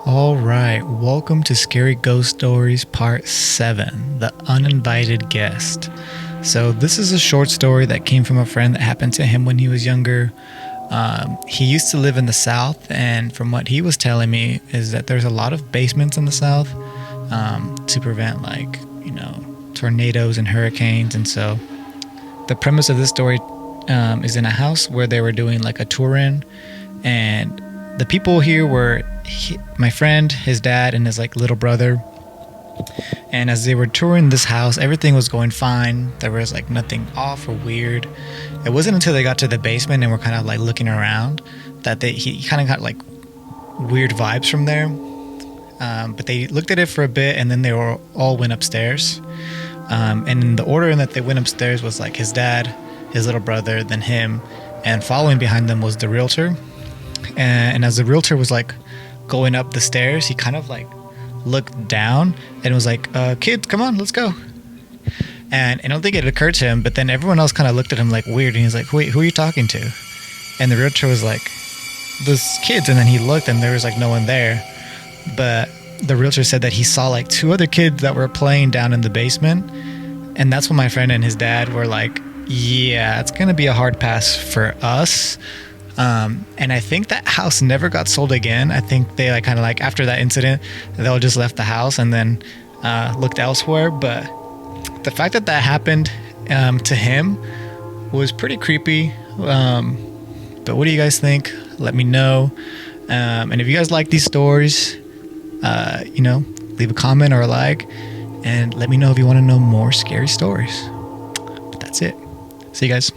All right, welcome to Scary Ghost Stories Part 7, The Uninvited Guest. So this is a short story that came from a friend that happened to him when he was younger. He used to live in the South, and from what he was telling me is that there's a lot of basements in the South to prevent tornadoes and hurricanes. And so the premise of this story is in a house where they were doing like a tour in, and the people here were my friend, his dad, and his like little brother. And as they were touring this house, everything was going fine. There was like nothing off or weird. It wasn't until they got to the basement and were kind of like looking around that he kind of got like weird vibes from there. But they looked at it for a bit, and then they all went upstairs. And in the order in that they went upstairs was like his dad, his little brother, then him, and following behind them was the realtor. And as the realtor was like going up the stairs, he kind of like looked down and was like, kids, come on, let's go. And I don't think it occurred to him, but then everyone else kind of looked at him like weird, and he's like, wait, who are you talking to? And the realtor was like, those kids. And then he looked and there was like no one there. But the realtor said that he saw like two other kids that were playing down in the basement. And that's when my friend and his dad were like, yeah, it's going to be a hard pass for us. And I think that house never got sold again. I think they like kind of like after that incident, they all just left the house and then looked elsewhere. But the fact that that happened to him was pretty creepy. But what do you guys think? Let me know. And if you guys like these stories, leave a comment or a like, and let me know if you want to know more scary stories. But that's it. See you guys.